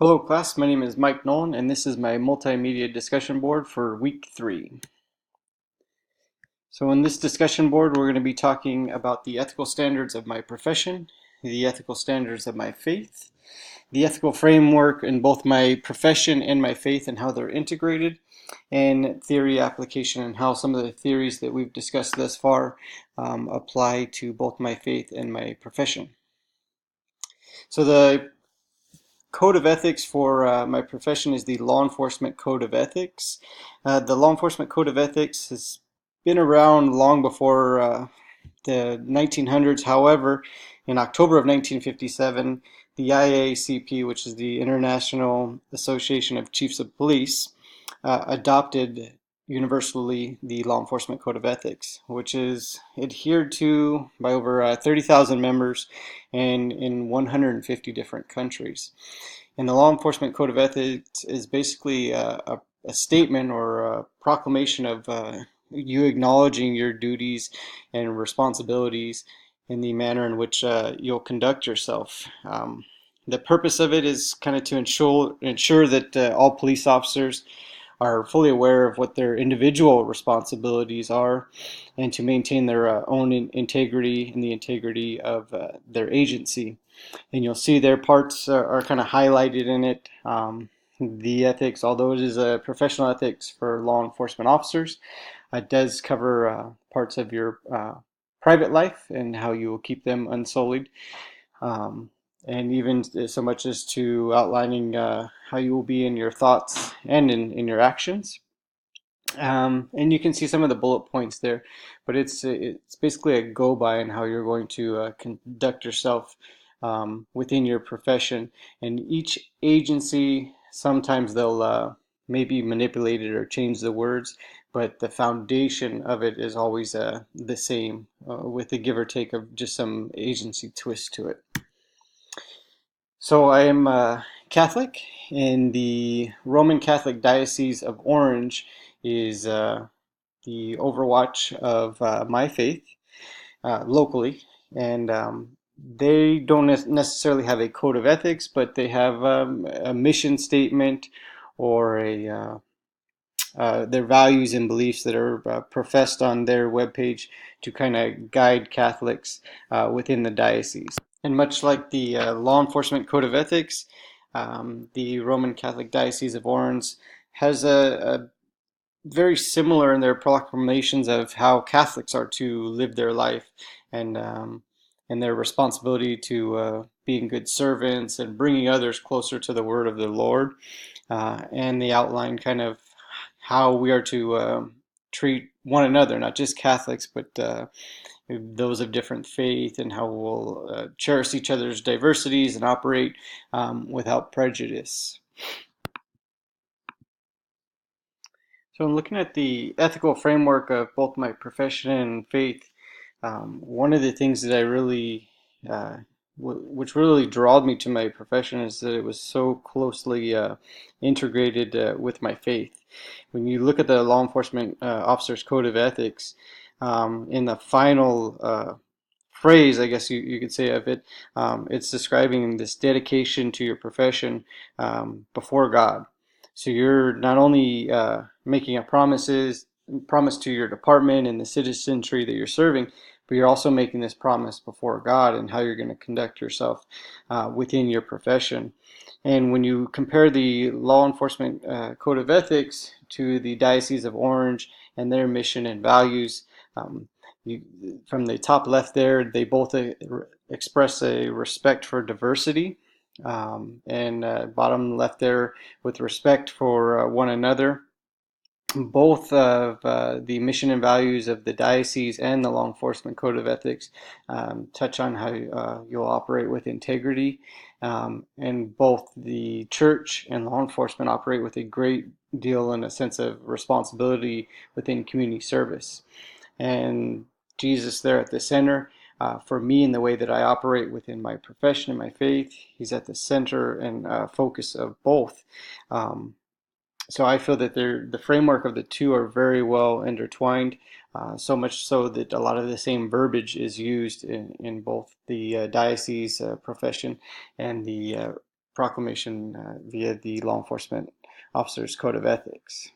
Hello class, my name is Mike Nolan and this is my multimedia discussion board for week 3. So in this discussion board we're going to be talking about the ethical standards of my profession, the ethical standards of my faith, the ethical framework in both my profession and my faith and how they're integrated, and theory application and how some of the theories that we've discussed thus far apply to both my faith and my profession. So the code of ethics for my profession is the Law Enforcement Code of Ethics. The Law Enforcement Code of Ethics has been around long before the 1900s. However, in October of 1957, the IACP, which is the International Association of Chiefs of Police, adopted universally the Law Enforcement Code of Ethics, which is adhered to by over 30,000 members and in 150 different countries. And the Law Enforcement Code of Ethics is basically a statement or a proclamation of you acknowledging your duties and responsibilities in the manner in which you'll conduct yourself. The purpose of it is kind of to ensure that all police officers are fully aware of what their individual responsibilities are and to maintain their own integrity and the integrity of their agency. And you'll see their parts are kind of highlighted in it. The ethics, although it is a professional ethics for law enforcement officers, it does cover parts of your private life and how you will keep them unsullied. And even so much as to outlining how you will be in your thoughts and in your actions. And you can see some of the bullet points there, but it's basically a go-by in how you're going to conduct yourself within your profession. And each agency, sometimes they'll maybe manipulate it or change the words, but the foundation of it is always the same, with a give or take of just some agency twist to it. So I am Catholic, and the Roman Catholic Diocese of Orange is the overwatch of my faith locally, and they don't necessarily have a code of ethics, but they have a mission statement or their values and beliefs that are professed on their webpage to kind of guide Catholics within the diocese. And much like the Law Enforcement Code of Ethics, the Roman Catholic Diocese of Orange has a very similar in their proclamations of how Catholics are to live their life and their responsibility to being good servants and bringing others closer to the word of the Lord. And they outline kind of how we are to treat one another, not just Catholics, but those of different faith, and how we'll cherish each other's diversities and operate without prejudice. So in looking at the ethical framework of both my profession and faith, one of the things that I really, which really drawed me to my profession, is that it was so closely integrated with my faith. When you look at the Law Enforcement Officer's Code of Ethics, in the final phrase, I guess you could say, of it, it's describing this dedication to your profession before God. So you're not only making a promise to your department and the citizenry that you're serving, but you're also making this promise before God and how you're going to conduct yourself within your profession. And when you compare the Law Enforcement Code of Ethics to the Diocese of Orange and their mission and values, you, from the top left there, they both express a respect for diversity, and bottom left there, with respect for one another. Both of the mission and values of the diocese and the Law Enforcement Code of Ethics touch on how you'll operate with integrity, and both the church and law enforcement operate with a great deal and a sense of responsibility within community service. And Jesus there at the center. For me, in the way that I operate within my profession and my faith, he's at the center and focus of both. So I feel that the framework of the two are very well intertwined, so much so that a lot of the same verbiage is used in both the diocese profession and the proclamation via the law enforcement officer's code of ethics.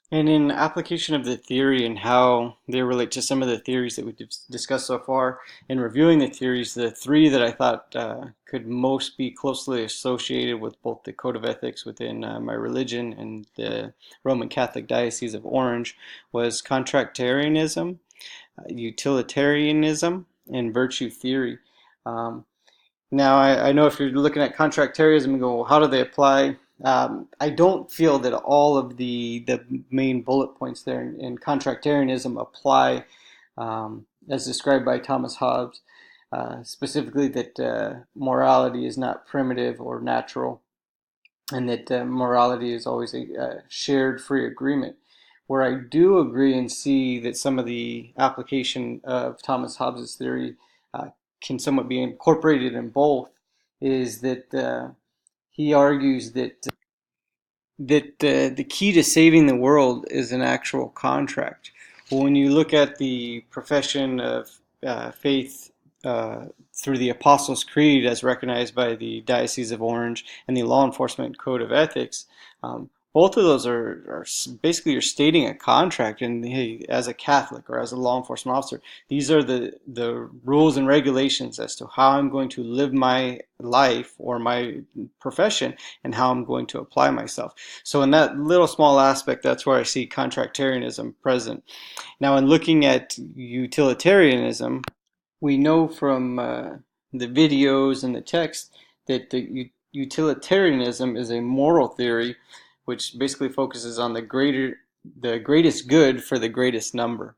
And in application of the theory and how they relate to some of the theories that we've discussed so far, in reviewing the theories, the three that I thought could most be closely associated with both the code of ethics within my religion and the Roman Catholic Diocese of Orange was contractarianism, utilitarianism, and virtue theory. Um, Now, I know if you're looking at contractarianism and go, well, how do they apply? I don't feel that all of the main bullet points there in contractarianism apply as described by Thomas Hobbes, specifically that morality is not primitive or natural, and that morality is always a shared free agreement. Where I do agree and see that some of the application of Thomas Hobbes' theory can somewhat be incorporated in both is that he argues that the key to saving the world is an actual contract. Well, when you look at the profession of faith through the Apostles' Creed, as recognized by the Diocese of Orange and the Law Enforcement Code of Ethics, both of those are basically you're stating a contract. And hey, as a Catholic or as a law enforcement officer, these are the rules and regulations as to how I'm going to live my life or my profession and how I'm going to apply myself. So in that little small aspect, that's where I see contractarianism present. Now, in looking at utilitarianism, we know from the videos and the text that the utilitarianism is a moral theory, which basically focuses on the greatest good for the greatest number.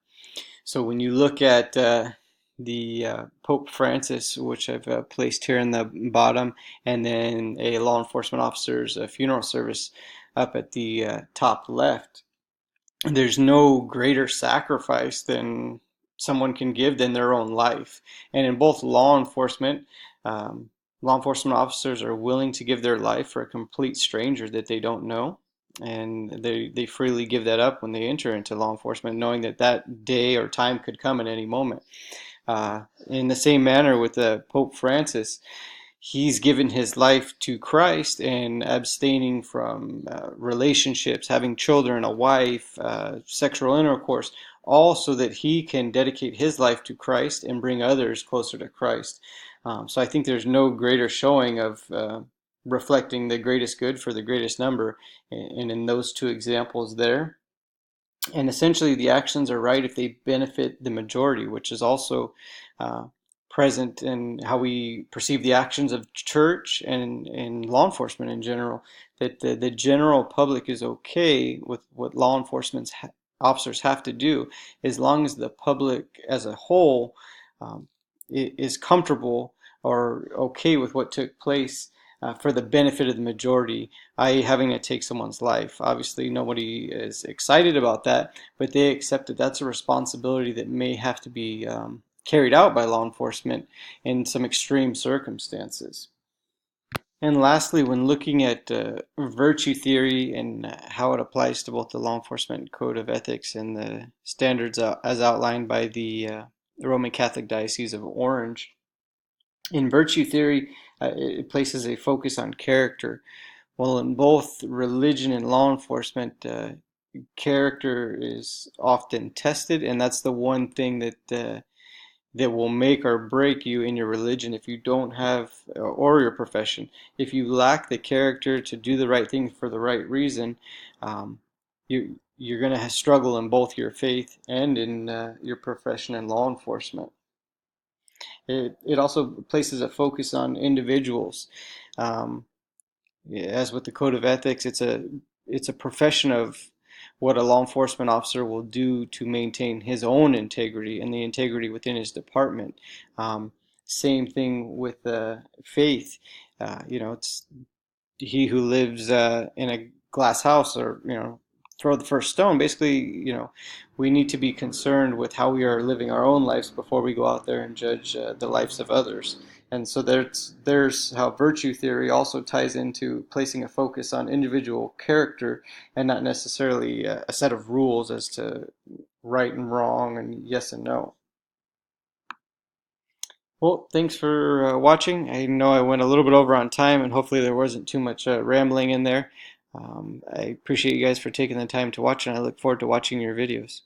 So when you look at the Pope Francis, which I've placed here in the bottom, and then a law enforcement officer's funeral service up at the top left, there's no greater sacrifice than someone can give than their own life. And in both um, law enforcement officers are willing to give their life for a complete stranger that they don't know. And they freely give that up when they enter into law enforcement, knowing that that day or time could come at any moment. In the same manner with Pope Francis, he's given his life to Christ and abstaining from relationships, having children, a wife, sexual intercourse, all so that he can dedicate his life to Christ and bring others closer to Christ. So I think there's no greater showing of reflecting the greatest good for the greatest number, and in those two examples there. And essentially, the actions are right if they benefit the majority, which is also uh, present in how we perceive the actions of church and law enforcement in general. That the general public is okay with what law enforcement officers have to do, as long as the public as a whole um, is comfortable or okay with what took place for the benefit of the majority, i.e., having to take someone's life. Obviously, nobody is excited about that, but they accept that that's a responsibility that may have to be carried out by law enforcement in some extreme circumstances. And lastly, when looking at virtue theory and how it applies to both the law enforcement code of ethics and the standards as outlined by the Roman Catholic Diocese of Orange, in virtue theory, it places a focus on character. Well, in both religion and law enforcement, character is often tested, and that's the one thing that will make or break you in your religion if you don't have, or your profession. If you lack the character to do the right thing for the right reason, um, you're going to struggle in both your faith and in your profession in law enforcement. It also places a focus on individuals. Um, as with the code of ethics, it's a profession of what a law enforcement officer will do to maintain his own integrity and the integrity within his department. Um, Same thing with faith. It's he who lives in a glass house, or throw the first stone. Basically, we need to be concerned with how we are living our own lives before we go out there and judge the lives of others. And so there's how virtue theory also ties into placing a focus on individual character and not necessarily a set of rules as to right and wrong and yes and no. Well, thanks for watching. I know I went a little bit over on time, and hopefully there wasn't too much rambling in there. I appreciate you guys for taking the time to watch, and I look forward to watching your videos.